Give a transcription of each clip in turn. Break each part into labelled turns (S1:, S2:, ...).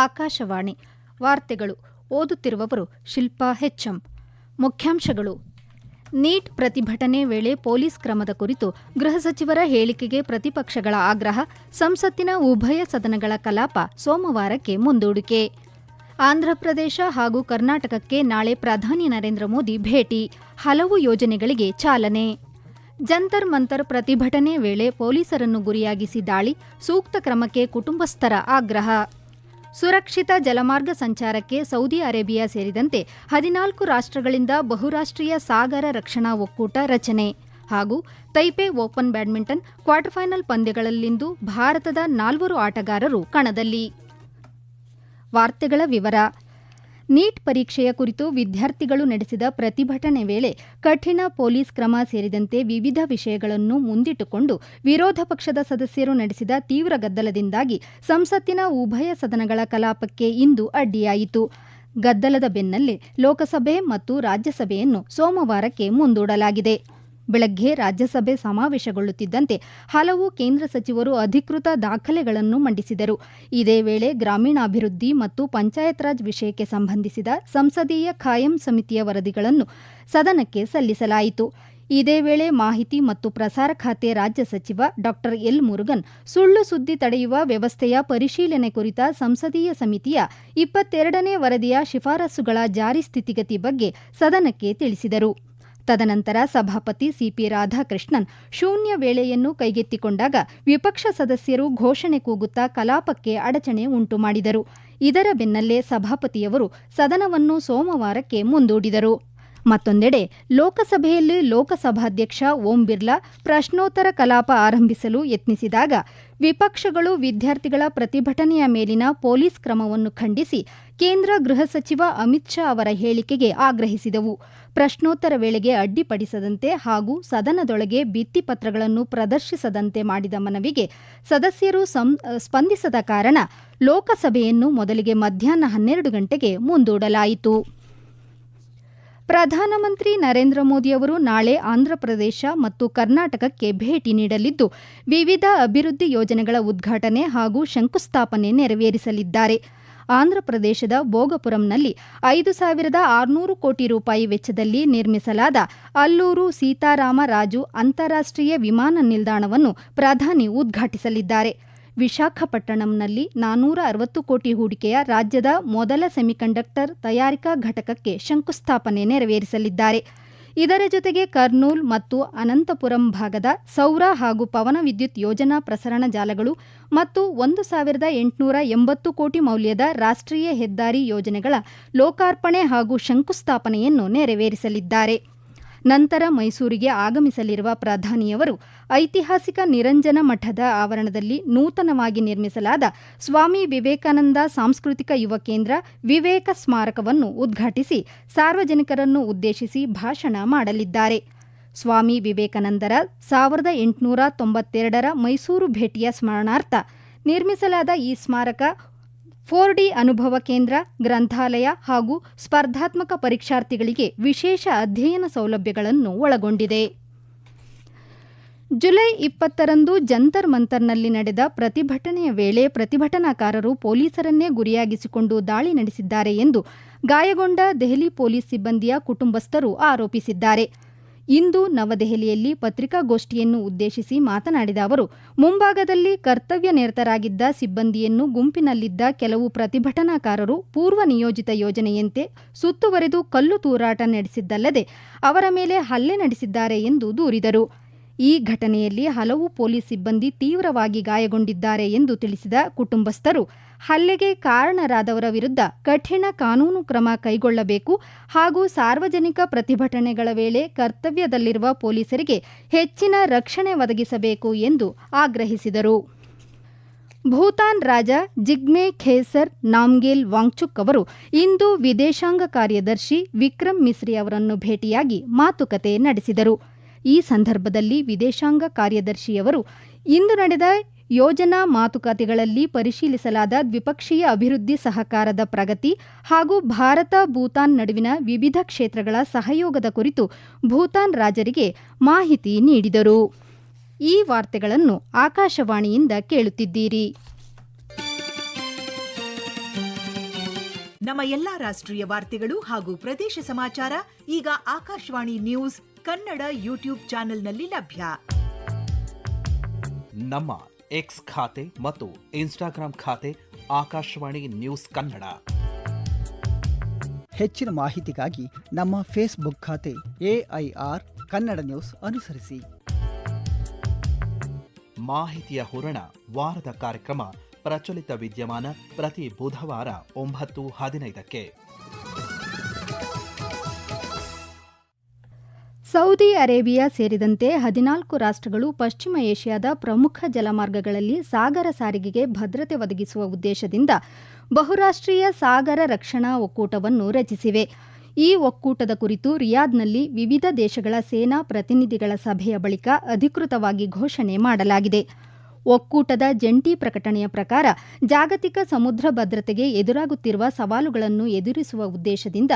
S1: ಆಕಾಶವಾಣಿ ವಾರ್ತೆಗಳು ಓದುತ್ತಿರುವವರು ಶಿಲ್ಪಾ ಹೆಚ್ಎಂ. ಮುಖ್ಯಾಂಶಗಳು. ನೀಟ್ ಪ್ರತಿಭಟನೆ ವೇಳೆ ಪೊಲೀಸ್ ಕ್ರಮದ ಕುರಿತು ಗೃಹ ಸಚಿವರ ಹೇಳಿಕೆಗೆ ಪ್ರತಿಪಕ್ಷಗಳ ಆಗ್ರಹ. ಸಂಸತ್ತಿನ ಉಭಯ ಸದನಗಳ ಕಲಾಪ ಸೋಮವಾರಕ್ಕೆ ಮುಂದೂಡಿಕೆ. ಆಂಧ್ರಪ್ರದೇಶ ಹಾಗೂ ಕರ್ನಾಟಕಕ್ಕೆ ನಾಳೆ ಪ್ರಧಾನಿ ನರೇಂದ್ರ ಮೋದಿ ಭೇಟಿ. ಹಲವು ಯೋಜನೆಗಳಿಗೆ ಚಾಲನೆ. ಜಂತರ್ ಮಂತರ್ ಪ್ರತಿಭಟನೆ ವೇಳೆ ಪೊಲೀಸರನ್ನು ಗುರಿಯಾಗಿಸಿ ದಾಳಿ. ಸೂಕ್ತ ಕ್ರಮಕ್ಕೆ ಕುಟುಂಬಸ್ಥರ ಆಗ್ರಹ. ಸುರಕ್ಷಿತ ಜಲಮಾರ್ಗ ಸಂಚಾರಕ್ಕೆ ಸೌದಿ ಅರೇಬಿಯಾ ಸೇರಿದಂತೆ 14 ರಾಷ್ಟ್ರಗಳಿಂದ ಬಹುರಾಷ್ಟ್ರೀಯ ಸಾಗರ ರಕ್ಷಣಾ ಒಕ್ಕೂಟ ರಚನೆ. ಹಾಗೂ Taipei open badminton quarter final ಪಂದ್ಯಗಳಲ್ಲಿಂದು ಭಾರತದ 4 ಆಟಗಾರರು ಕಣದಲ್ಲಿ. ವಾರ್ತೆಗಳ ವಿವರ. ನೀಟ್ ಪರೀಕ್ಷೆಯ ಕುರಿತು ವಿದ್ಯಾರ್ಥಿಗಳು ನಡೆಸಿದ ಪ್ರತಿಭಟನೆ ವೇಳೆ ಕಠಿಣ ಪೊಲೀಸ್ ಕ್ರಮ ಸೇರಿದಂತೆ ವಿವಿಧ ವಿಷಯಗಳನ್ನು ಮುಂದಿಟ್ಟುಕೊಂಡು ವಿರೋಧ ಪಕ್ಷದ ಸದಸ್ಯರು ನಡೆಸಿದ ತೀವ್ರ ಗದ್ದಲದಿಂದಾಗಿ ಸಂಸತ್ತಿನ ಉಭಯ ಸದನಗಳ ಕಲಾಪಕ್ಕೆ ಇಂದು ಅಡ್ಡಿಯಾಯಿತು. ಗದ್ದಲದ ಬೆನ್ನಲ್ಲೇ ಲೋಕಸಭೆ ಮತ್ತು ರಾಜ್ಯಸಭೆಯನ್ನು ಸೋಮವಾರಕ್ಕೆ ಮುಂದೂಡಲಾಗಿದೆ. ಬೆಳಗ್ಗೆ ರಾಜ್ಯಸಭೆ ಸಮಾವೇಶಗೊಳ್ಳುತ್ತಿದ್ದಂತೆ ಹಲವು ಕೇಂದ್ರ ಸಚಿವರು ಅಧಿಕೃತ ದಾಖಲೆಗಳನ್ನು ಮಂಡಿಸಿದರು. ಇದೇ ವೇಳೆ ಗ್ರಾಮೀಣಾಭಿವೃದ್ಧಿ ಮತ್ತು ಪಂಚಾಯತ್ ರಾಜ್ ವಿಷಯಕ್ಕೆ ಸಂಬಂಧಿಸಿದ ಸಂಸದೀಯ ಖಾಯಂ ಸಮಿತಿಯ ವರದಿಗಳನ್ನು ಸದನಕ್ಕೆ ಸಲ್ಲಿಸಲಾಯಿತು. ಇದೇ ವೇಳೆ ಮಾಹಿತಿ ಮತ್ತು ಪ್ರಸಾರ ಖಾತೆ ರಾಜ್ಯ ಸಚಿವ ಡಾ ಎಲ್. ಮುರುಗನ್ ಸುಳ್ಳು ಸುದ್ದಿ ತಡೆಯುವ ವ್ಯವಸ್ಥೆಯ ಪರಿಶೀಲನೆ ಕುರಿತ ಸಂಸದೀಯ ಸಮಿತಿಯ 22ನೇ ವರದಿಯ ಶಿಫಾರಸುಗಳ ಜಾರಿ ಸ್ಥಿತಿಗತಿ ಬಗ್ಗೆ ಸದನಕ್ಕೆ ತಿಳಿಸಿದರು. ತದನಂತರ ಸಭಾಪತಿ ಸಿಪಿ ರಾಧಾಕೃಷ್ಣನ್ ಶೂನ್ಯ ವೇಳೆಯನ್ನು ಕೈಗೆತ್ತಿಕೊಂಡಾಗ ವಿಪಕ್ಷ ಸದಸ್ಯರು ಘೋಷಣೆ ಕೂಗುತ್ತಾ ಕಲಾಪಕ್ಕೆ ಅಡಚಣೆ ಉಂಟು ಮಾಡಿದರು. ಇದರ ಬೆನ್ನಲ್ಲೇ ಸಭಾಪತಿಯವರು ಸದನವನ್ನು ಸೋಮವಾರಕ್ಕೆ ಮುಂದೂಡಿದರು. ಮತ್ತೊಂದೆಡೆ ಲೋಕಸಭೆಯಲ್ಲಿ ಲೋಕಸಭಾಧ್ಯಕ್ಷ ಓಂ ಬಿರ್ಲಾ ಪ್ರಶ್ನೋತ್ತರ ಕಲಾಪ ಆರಂಭಿಸಲು ಯತ್ನಿಸಿದಾಗ ವಿಪಕ್ಷಗಳು ವಿದ್ಯಾರ್ಥಿಗಳ ಪ್ರತಿಭಟನೆಯ ಮೇಲಿನ ಪೊಲೀಸ್ ಕ್ರಮವನ್ನು ಖಂಡಿಸಿ ಕೇಂದ್ರ ಗೃಹ ಸಚಿವ ಅಮಿತ್ ಶಾ ಅವರ ಹೇಳಿಕೆಗೆ ಆಗ್ರಹಿಸಿದವು. ಪ್ರಶ್ನೋತ್ತರ ವೇಳೆಗೆ ಅಡ್ಡಿಪಡಿಸದಂತೆ ಹಾಗೂ ಸದನದೊಳಗೆ ಭಿತ್ತಿಪತ್ರಗಳನ್ನು ಪ್ರದರ್ಶಿಸದಂತೆ ಮಾಡಿದ ಮನವಿಗೆ ಸದಸ್ಯರು ಸ್ಪಂದಿಸದ ಕಾರಣ ಲೋಕಸಭೆಯನ್ನು ಮೊದಲಿಗೆ ಮಧ್ಯಾಹ್ನ 12 ಗಂಟೆಗೆ ಮುಂದೂಡಲಾಯಿತು. ಪ್ರಧಾನಮಂತ್ರಿ ನರೇಂದ್ರ ಮೋದಿ ಅವರು ನಾಳೆ ಆಂಧ್ರಪ್ರದೇಶ ಮತ್ತು ಕರ್ನಾಟಕಕ್ಕೆ ಭೇಟಿ ನೀಡಲಿದ್ದು ವಿವಿಧ ಅಭಿವೃದ್ಧಿ ಯೋಜನೆಗಳ ಉದ್ಘಾಟನೆ ಹಾಗೂ ಶಂಕುಸ್ಥಾಪನೆ ನೆರವೇರಿಸಲಿದ್ದಾರೆ. ಆಂಧ್ರಪ್ರದೇಶದ ಭೋಗಪುರಂನಲ್ಲಿ 5,600 ಕೋಟಿ ರೂಪಾಯಿ ವೆಚ್ಚದಲ್ಲಿ ನಿರ್ಮಿಸಲಾದ ಅಲ್ಲೂರು ಸೀತಾರಾಮ ರಾಜು ಅಂತಾರಾಷ್ಟ್ರೀಯ ವಿಮಾನ ನಿಲ್ದಾಣವನ್ನು ಪ್ರಧಾನಿ ಉದ್ಘಾಟಿಸಲಿದ್ದಾರೆ. ವಿಶಾಖಪಟ್ಟಣಂನಲ್ಲಿ 460 ಕೋಟಿ ಹೂಡಿಕೆಯ ರಾಜ್ಯದ ಮೊದಲ ಸೆಮಿಕಂಡಕ್ಟರ್ ತಯಾರಿಕಾ ಘಟಕಕ್ಕೆ ಶಂಕುಸ್ಥಾಪನೆ ನೆರವೇರಿಸಲಿದ್ದಾರೆ. ಇದರ ಜೊತೆಗೆ ಕರ್ನೂಲ್ ಮತ್ತು ಅನಂತಪುರಂ ಭಾಗದ ಸೌರ ಹಾಗೂ ಪವನ ವಿದ್ಯುತ್ ಯೋಜನಾ ಪ್ರಸರಣ ಜಾಲಗಳು ಮತ್ತು 1,880 ಕೋಟಿ ಮೌಲ್ಯದ ರಾಷ್ಟ್ರೀಯ ಹೆದ್ದಾರಿ ಯೋಜನೆಗಳ ಲೋಕಾರ್ಪಣೆ ಹಾಗೂ ಶಂಕುಸ್ಥಾಪನೆಯನ್ನು ನೆರವೇರಿಸಲಿದ್ದಾರೆ. ನಂತರ ಮೈಸೂರಿಗೆ ಆಗಮಿಸಲಿರುವ ಪ್ರಧಾನಿಯವರು ಐತಿಹಾಸಿಕ ನಿರಂಜನ ಮಠದ ಆವರಣದಲ್ಲಿ ನೂತನವಾಗಿ ನಿರ್ಮಿಸಲಾದ ಸ್ವಾಮಿ ವಿವೇಕಾನಂದ ಸಾಂಸ್ಕೃತಿಕ ಯುವ ಕೇಂದ್ರ ವಿವೇಕ ಸ್ಮಾರಕವನ್ನು ಉದ್ಘಾಟಿಸಿ ಸಾರ್ವಜನಿಕರನ್ನು ಉದ್ದೇಶಿಸಿ ಭಾಷಣ ಮಾಡಲಿದ್ದಾರೆ. ಸ್ವಾಮಿ ವಿವೇಕಾನಂದರ 1892ರ ಮೈಸೂರು ಭೇಟಿಯ ಸ್ಮರಣಾರ್ಥ ನಿರ್ಮಿಸಲಾದ ಈ ಸ್ಮಾರಕ 4D ಅನುಭವ ಕೇಂದ್ರ, ಗ್ರಂಥಾಲಯ ಹಾಗೂ ಸ್ಪರ್ಧಾತ್ಮಕ ಪರೀಕ್ಷಾರ್ಥಿಗಳಿಗೆ ವಿಶೇಷ ಅಧ್ಯಯನ ಸೌಲಭ್ಯಗಳನ್ನು ಒಳಗೊಂಡಿದೆ. ಜುಲೈ 20ರಂದು ಜಂತರ್ ಮಂತರ್ನಲ್ಲಿ ನಡೆದ ಪ್ರತಿಭಟನೆಯ ವೇಳೆ ಪ್ರತಿಭಟನಾಕಾರರು ಪೊಲೀಸರನ್ನೇ ಗುರಿಯಾಗಿಸಿಕೊಂಡು ದಾಳಿ ನಡೆಸಿದ್ದಾರೆ ಎಂದು ಗಾಯಗೊಂಡ ದೆಹಲಿ ಪೊಲೀಸ್ ಸಿಬ್ಬಂದಿಯ ಕುಟುಂಬಸ್ಥರು ಆರೋಪಿಸಿದ್ದಾರೆ. ಇಂದು ನವದೆಹಲಿಯಲ್ಲಿ ಪತ್ರಿಕಾಗೋಷ್ಠಿಯನ್ನು ಉದ್ದೇಶಿಸಿ ಮಾತನಾಡಿದ ಅವರು, ಮುಂಭಾಗದಲ್ಲಿ ಕರ್ತವ್ಯ ನಿರತರಾಗಿದ್ದ ಸಿಬ್ಬಂದಿಯನ್ನು ಗುಂಪಿನಲ್ಲಿದ್ದ ಕೆಲವು ಪ್ರತಿಭಟನಾಕಾರರು ಪೂರ್ವ ನಿಯೋಜಿತ ಯೋಜನೆಯಂತೆ ಸುತ್ತುವರೆದು ಕಲ್ಲು ತೂರಾಟ ನಡೆಸಿದ್ದಲ್ಲದೆ ಅವರ ಮೇಲೆ ಹಲ್ಲೆ ನಡೆಸಿದ್ದಾರೆ ಎಂದು ದೂರಿದರು. ಈ ಘಟನೆಯಲ್ಲಿ ಹಲವು ಪೊಲೀಸ್ ಸಿಬ್ಬಂದಿ ತೀವ್ರವಾಗಿ ಗಾಯಗೊಂಡಿದ್ದಾರೆ ಎಂದು ತಿಳಿಸಿದ ಕುಟುಂಬಸ್ಥರು, ಹಲ್ಲೆಗೆ ಕಾರಣರಾದವರ ವಿರುದ್ಧ ಕಠಿಣ ಕಾನೂನು ಕ್ರಮ ಕೈಗೊಳ್ಳಬೇಕು ಹಾಗೂ ಸಾರ್ವಜನಿಕ ಪ್ರತಿಭಟನೆಗಳ ವೇಳೆ ಕರ್ತವ್ಯದಲ್ಲಿರುವ ಪೊಲೀಸರಿಗೆ ಹೆಚ್ಚಿನ ರಕ್ಷಣೆ ಒದಗಿಸಬೇಕು ಎಂದು ಆಗ್ರಹಿಸಿದರು. ಭೂತಾನ್ ರಾಜ ಜಿಗ್ಮೆ ಖೇಸರ್ ನಾಮ್ಗೇಲ್ ವಾಂಗ್ಚುಕ್ ಅವರು ಇಂದು ವಿದೇಶಾಂಗ ಕಾರ್ಯದರ್ಶಿ ವಿಕ್ರಮ್ ಮಿಸ್ರಿ ಅವರನ್ನು ಭೇಟಿಯಾಗಿ ಮಾತುಕತೆ ನಡೆಸಿದರು. ಈ ಸಂದರ್ಭದಲ್ಲಿ ವಿದೇಶಾಂಗ ಕಾರ್ಯದರ್ಶಿಯವರು ಇಂದು ನಡೆದ ಯೋಜನಾ ಮಾತುಕತೆಗಳಲ್ಲಿ ಪರಿಶೀಲಿಸಲಾದ ದ್ವಿಪಕ್ಷೀಯ ಅಭಿವೃದ್ಧಿ ಸಹಕಾರದ ಪ್ರಗತಿ ಹಾಗೂ ಭಾರತ ಭೂತಾನ್ ನಡುವಿನ ವಿವಿಧ ಕ್ಷೇತ್ರಗಳ ಸಹಯೋಗದ ಕುರಿತು ಭೂತಾನ್ ರಾಜರಿಗೆ ಮಾಹಿತಿ ನೀಡಿದರು. ಈ ವಾರ್ತೆಗಳನ್ನು ಆಕಾಶವಾಣಿಯಿಂದ ಕೇಳುತ್ತಿದ್ದೀರಿ.
S2: ನಮ್ಮ ಎಲ್ಲಾ ರಾಷ್ಟ್ರೀಯ ವಾರ್ತೆಗಳು ಹಾಗೂ ಪ್ರದೇಶ ಸಮಾಚಾರ ಈಗ ಆಕಾಶವಾಣಿ ನ್ಯೂಸ್ ಕನ್ನಡ ಯೂಟ್ಯೂಬ್ ಚಾನೆಲ್ನಲ್ಲಿ ಲಭ್ಯ.
S3: ನಮ್ಮ ಎಕ್ಸ್ ಖಾತೆ ಮತ್ತು ಇನ್ಸ್ಟಾಗ್ರಾಂ ಖಾತೆ ಆಕಾಶವಾಣಿ ನ್ಯೂಸ್ ಕನ್ನಡ.
S4: ಹೆಚ್ಚಿನ ಮಾಹಿತಿಗಾಗಿ ನಮ್ಮ ಫೇಸ್ಬುಕ್ ಖಾತೆ AIR ಕನ್ನಡ ನ್ಯೂಸ್ ಅನುಸರಿಸಿ.
S3: ಮಾಹಿತಿಯ ಹೂರಣ ವಾರದ ಕಾರ್ಯಕ್ರಮ ಪ್ರಚಲಿತ ವಿದ್ಯಮಾನ ಪ್ರತಿ ಬುಧವಾರ 9:15ಕ್ಕೆ.
S1: ಸೌದಿ ಅರೇಬಿಯಾ ಸೇರಿದಂತೆ 14 ರಾಷ್ಟ್ರಗಳು ಪಶ್ಚಿಮ ಏಷ್ಯಾದ ಪ್ರಮುಖ ಜಲಮಾರ್ಗಗಳಲ್ಲಿ ಸಾಗರ ಸಾರಿಗೆಗೆ ಭದ್ರತೆ ಒದಗಿಸುವ ಉದ್ದೇಶದಿಂದ ಬಹುರಾಷ್ಟ್ರೀಯ ಸಾಗರ ರಕ್ಷಣಾ ಒಕ್ಕೂಟವನ್ನು ರಚಿಸಿವೆ. ಈ ಒಕ್ಕೂಟದ ಕುರಿತು ರಿಯಾದ್ನಲ್ಲಿ ವಿವಿಧ ದೇಶಗಳ ಸೇನಾ ಪ್ರತಿನಿಧಿಗಳ ಸಭೆಯ ಬಳಿಕ ಅಧಿಕೃತವಾಗಿ ಘೋಷಣೆ ಮಾಡಲಾಗಿದೆ. ಒಕ್ಕೂಟದ ಜಂಟಿ ಪ್ರಕಟಣೆಯ ಪ್ರಕಾರ ಜಾಗತಿಕ ಸಮುದ್ರ ಭದ್ರತೆಗೆ ಎದುರಾಗುತ್ತಿರುವ ಸವಾಲುಗಳನ್ನು ಎದುರಿಸುವ ಉದ್ದೇಶದಿಂದ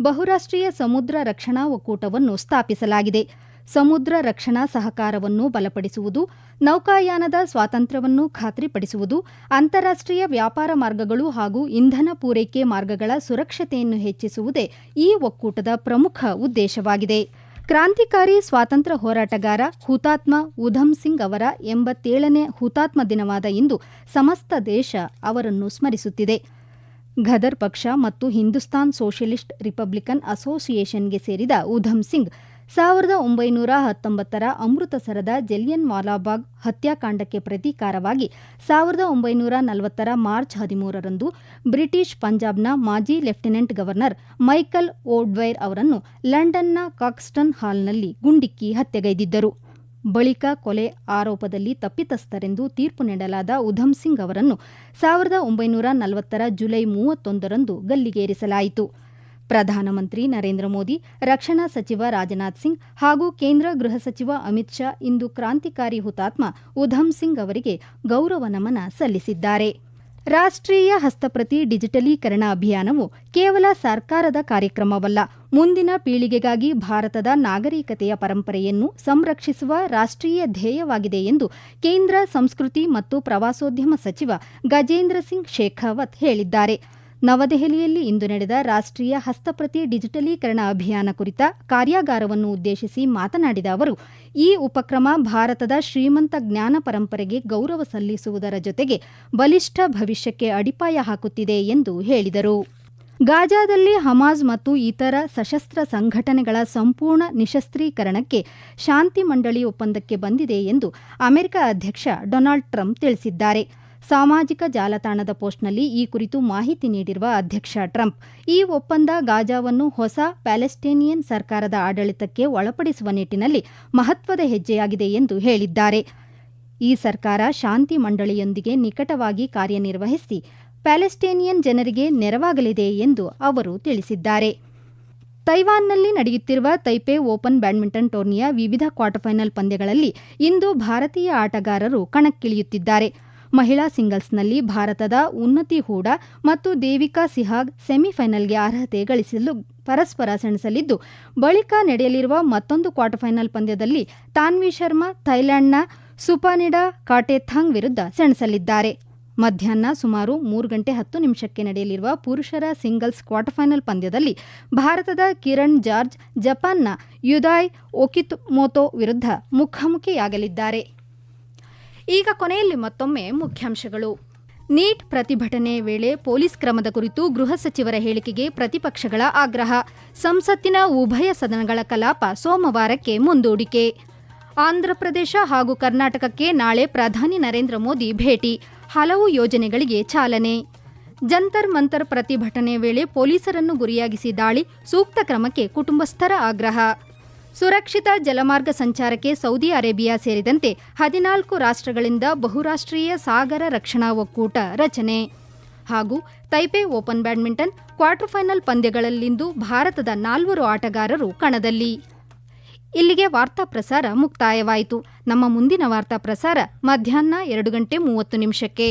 S1: ಬಹುರಾಷ್ಟ್ರೀಯ ಸಮುದ್ರ ರಕ್ಷಣಾ ಒಕ್ಕೂಟವನ್ನು ಸ್ಥಾಪಿಸಲಾಗಿದೆ. ಸಮುದ್ರ ರಕ್ಷಣಾ ಸಹಕಾರವನ್ನು ಬಲಪಡಿಸುವುದು, ನೌಕಾಯಾನದ ಸ್ವಾತಂತ್ರ್ಯವನ್ನು ಖಾತ್ರಿಪಡಿಸುವುದು, ಅಂತಾರಾಷ್ಟ್ರೀಯ ವ್ಯಾಪಾರ ಮಾರ್ಗಗಳು ಹಾಗೂ ಇಂಧನ ಪೂರೈಕೆ ಮಾರ್ಗಗಳ ಸುರಕ್ಷತೆಯನ್ನು ಹೆಚ್ಚಿಸುವುದೇ ಈ ಒಕ್ಕೂಟದ ಪ್ರಮುಖ ಉದ್ದೇಶವಾಗಿದೆ. ಕ್ರಾಂತಿಕಾರಿ ಸ್ವಾತಂತ್ರ್ಯ ಹೋರಾಟಗಾರ ಹುತಾತ್ಮ ಉಧಮ್ ಸಿಂಗ್ ಅವರ 87ನೇ ಹುತಾತ್ಮ ದಿನವಾದ ಇಂದು ಸಮಸ್ತ ದೇಶ ಅವರನ್ನು ಸ್ಮರಿಸುತ್ತಿದೆ. ಘದರ್ ಪಕ್ಷ ಮತ್ತು ಹಿಂದೂಸ್ತಾನ್ ಸೋಷಿಯಲಿಸ್ಟ್ ರಿಪಬ್ಲಿಕನ್ ಅಸೋಸಿಯೇಷನ್ಗೆ ಸೇರಿದ ಉಧಮ್ ಸಿಂಗ್ 1919ರ ಅಮೃತಸರದ ಜಲಿಯನ್ ವಾಲಾಬಾಗ್ ಹತ್ಯಾಕಾಂಡಕ್ಕೆ ಪ್ರತೀಕಾರವಾಗಿ 1940ರ ಮಾರ್ಚ್ 13ರಂದು ಬ್ರಿಟಿಷ್ ಪಂಜಾಬ್ನ ಮಾಜಿ ಲೆಫ್ಟಿನೆಂಟ್ ಗವರ್ನರ್ ಮೈಕಲ್ ಓಡ್ವೈರ್ ಅವರನ್ನು ಲಂಡನ್ನ ಕಾಕ್ಸ್ಟನ್ ಹಾಲ್ನಲ್ಲಿ ಗುಂಡಿಕ್ಕಿ ಹತ್ಯೆಗೈದಿದ್ದರು. ಬಳಿಕ ಕೊಲೆ ಆರೋಪದಲ್ಲಿ ತಪ್ಪಿತಸ್ಥರೆಂದು ತೀರ್ಪು ನೀಡಲಾದ ಉಧಮ್ ಸಿಂಗ್ ಅವರನ್ನು 1940ರ ಜುಲೈ 31ರಂದು ಗಲ್ಲಿಗೇರಿಸಲಾಯಿತು. ಪ್ರಧಾನಮಂತ್ರಿ ನರೇಂದ್ರ ಮೋದಿ, ರಕ್ಷಣಾ ಸಚಿವ ರಾಜನಾಥ್ ಸಿಂಗ್ ಹಾಗೂ ಕೇಂದ್ರ ಗೃಹ ಸಚಿವ ಅಮಿತ್ ಶಾ ಇಂದು ಕ್ರಾಂತಿಕಾರಿ ಹುತಾತ್ಮ ಉಧಮ್ ಸಿಂಗ್ ಅವರಿಗೆ ಗೌರವ ನಮನ ಸಲ್ಲಿಸಿದ್ದಾರೆ. ರಾಷ್ಟ್ರೀಯ ಹಸ್ತಪ್ರತಿ ಡಿಜಿಟಲೀಕರಣ ಅಭಿಯಾನವು ಕೇವಲ ಸರ್ಕಾರದ ಕಾರ್ಯಕ್ರಮವಲ್ಲ, ಮುಂದಿನ ಪೀಳಿಗೆಗಾಗಿ ಭಾರತದ ನಾಗರಿಕತೆಯ ಪರಂಪರೆಯನ್ನು ಸಂರಕ್ಷಿಸುವ ರಾಷ್ಟ್ರೀಯ ಧ್ಯೇಯವಾಗಿದೆ ಎಂದು ಕೇಂದ್ರ ಸಂಸ್ಕೃತಿ ಮತ್ತು ಪ್ರವಾಸೋದ್ಯಮ ಸಚಿವ ಗಜೇಂದ್ರ ಸಿಂಗ್ ಶೇಖಾವತ್ ಹೇಳಿದ್ದಾರೆ. ನವದೆಹಲಿಯಲ್ಲಿ ಇಂದು ನಡೆದ ರಾಷ್ಟ್ರೀಯ ಹಸ್ತಪ್ರತಿ ಡಿಜಿಟಲೀಕರಣ ಅಭಿಯಾನ ಕುರಿತ ಕಾರ್ಯಾಗಾರವನ್ನು ಉದ್ದೇಶಿಸಿ ಮಾತನಾಡಿದ ಅವರು, ಈ ಉಪಕ್ರಮ ಭಾರತದ ಶ್ರೀಮಂತ ಜ್ಞಾನ ಪರಂಪರೆಗೆ ಗೌರವ ಸಲ್ಲಿಸುವುದರ ಜೊತೆಗೆ ಬಲಿಷ್ಠ ಭವಿಷ್ಯಕ್ಕೆ ಅಡಿಪಾಯ ಹಾಕುತ್ತಿದೆ ಎಂದು ಹೇಳಿದರು. ಗಾಜಾದಲ್ಲಿ ಹಮಾಸ್ ಮತ್ತು ಇತರ ಸಶಸ್ತ್ರ ಸಂಘಟನೆಗಳ ಸಂಪೂರ್ಣ ನಿಶಸ್ತ್ರೀಕರಣಕ್ಕೆ ಶಾಂತಿ ಮಂಡಳಿ ಒಪ್ಪಂದಕ್ಕೆ ಬಂದಿದೆ ಎಂದು ಅಮೆರಿಕ ಅಧ್ಯಕ್ಷ ಡೊನಾಲ್ಡ್ ಟ್ರಂಪ್ ತಿಳಿಸಿದ್ದಾರೆ. ಸಾಮಾಜಿಕ ಜಾಲತಾಣದ ಪೋಸ್ಟ್ನಲ್ಲಿ ಈ ಕುರಿತು ಮಾಹಿತಿ ನೀಡಿರುವ ಅಧ್ಯಕ್ಷ ಟ್ರಂಪ್, ಈ ಒಪ್ಪಂದ ಗಾಜಾವನ್ನು ಹೊಸ ಪ್ಯಾಲೆಸ್ಟೇನಿಯನ್ ಸರ್ಕಾರದ ಆಡಳಿತಕ್ಕೆ ಒಳಪಡಿಸುವ ನಿಟ್ಟಿನಲ್ಲಿ ಮಹತ್ವದ ಹೆಜ್ಜೆಯಾಗಿದೆ ಎಂದು ಹೇಳಿದ್ದಾರೆ. ಈ ಸರ್ಕಾರ ಶಾಂತಿ ಮಂಡಳಿಯೊಂದಿಗೆ ನಿಕಟವಾಗಿ ಕಾರ್ಯನಿರ್ವಹಿಸಿ ಪ್ಯಾಲೆಸ್ಟೇನಿಯನ್ ಜನರಿಗೆ ನೆರವಾಗಲಿದೆ ಎಂದು ಅವರು ತಿಳಿಸಿದ್ದಾರೆ. ತೈವಾನ್ನಲ್ಲಿ ನಡೆಯುತ್ತಿರುವ ತೈಪೆ ಓಪನ್ ಬ್ಯಾಡ್ಮಿಂಟನ್ ಟೂರ್ನಿಯ ವಿವಿಧ ಕ್ವಾರ್ಟರ್ ಫೈನಲ್ ಪಂದ್ಯಗಳಲ್ಲಿ ಇಂದು ಭಾರತೀಯ ಆಟಗಾರರು ಕಣಕ್ಕಿಳಿಯುತ್ತಿದ್ದಾರೆ. ಮಹಿಳಾ ಸಿಂಗಲ್ಸ್ನಲ್ಲಿ ಭಾರತದ ಉನ್ನತಿ ಹೂಡಾ ಮತ್ತು ದೇವಿಕಾ ಸಿಹಾಗ್ ಸೆಮಿಫೈನಲ್ಗೆ ಅರ್ಹತೆ ಗಳಿಸಲು ಪರಸ್ಪರ ಸೆಣಸಲಿದ್ದು, ಬಳಿಕ ನಡೆಯಲಿರುವ ಮತ್ತೊಂದು ಕ್ವಾರ್ಟರ್ ಫೈನಲ್ ಪಂದ್ಯದಲ್ಲಿ ತಾನ್ವಿ ಶರ್ಮಾ ಥೈಲ್ಯಾಂಡ್ನ ಸುಪಾನಿಡಾ ಕಾಟೆಥಾಂಗ್ ವಿರುದ್ಧ ಸೆಣಸಲಿದ್ದಾರೆ. ಮಧ್ಯಾಹ್ನ ಸುಮಾರು 3:10 ನಡೆಯಲಿರುವ ಪುರುಷರ ಸಿಂಗಲ್ಸ್ ಕ್ವಾರ್ಟರ್ ಫೈನಲ್ ಪಂದ್ಯದಲ್ಲಿ ಭಾರತದ ಕಿರಣ್ ಜಾರ್ಜ್ ಜಪಾನ್ನ ಯುದಾಯ್ ಒಕಿಮೊಟೊ ವಿರುದ್ಧ ಮುಖಾಮುಖಿಯಾಗಲಿದ್ದಾರೆ. ಈಗ ಕೊನೆಯಲ್ಲಿ ಮತ್ತೊಮ್ಮೆ ಮುಖ್ಯಾಂಶಗಳು. ನೀಟ್ ಪ್ರತಿಭಟನೆ ವೇಳೆ ಪೊಲೀಸ್ ಕ್ರಮದ ಕುರಿತು ಗೃಹ ಸಚಿವರ ಹೇಳಿಕೆಗೆ ಪ್ರತಿಪಕ್ಷಗಳ ಆಗ್ರಹ. ಸಂಸತ್ತಿನ ಉಭಯ ಸದನಗಳ ಕಲಾಪ ಸೋಮವಾರಕ್ಕೆ ಮುಂದೂಡಿಕೆ. ಆಂಧ್ರಪ್ರದೇಶ ಹಾಗೂ ಕರ್ನಾಟಕಕ್ಕೆ ನಾಳೆ ಪ್ರಧಾನಿ ನರೇಂದ್ರ ಮೋದಿ ಭೇಟಿ. ಹಲವು ಯೋಜನೆಗಳಿಗೆ ಚಾಲನೆ. ಜಂತರ್ ಮಂತರ್ ಪ್ರತಿಭಟನೆ ವೇಳೆ ಪೊಲೀಸರನ್ನು ಗುರಿಯಾಗಿಸಿ ದಾಳಿ, ಸೂಕ್ತ ಕ್ರಮಕ್ಕೆ ಕುಟುಂಬಸ್ಥರ ಆಗ್ರಹ. ಸುರಕ್ಷಿತ ಜಲಮಾರ್ಗ ಸಂಚಾರಕ್ಕೆ ಸೌದಿ ಅರೇಬಿಯಾ ಸೇರಿದಂತೆ 14 ರಾಷ್ಟ್ರಗಳಿಂದ ಬಹುರಾಷ್ಟ್ರೀಯ ಸಾಗರ ರಕ್ಷಣಾ ಒಕ್ಕೂಟ ರಚನೆ. ಹಾಗೂ Taipei open badminton quarter final ಪಂದ್ಯಗಳಲ್ಲಿಂದು ಭಾರತದ 4 ಆಟಗಾರರು ಕಣದಲ್ಲಿ. ಇಲ್ಲಿಗೆ ವಾರ್ತಾ ಪ್ರಸಾರ ಮುಕ್ತಾಯವಾಯಿತು. ನಮ್ಮ ಮುಂದಿನ ವಾರ್ತಾ ಪ್ರಸಾರ ಮಧ್ಯಾಹ್ನ 2:30 ನಿಮಿಷಕ್ಕೆ.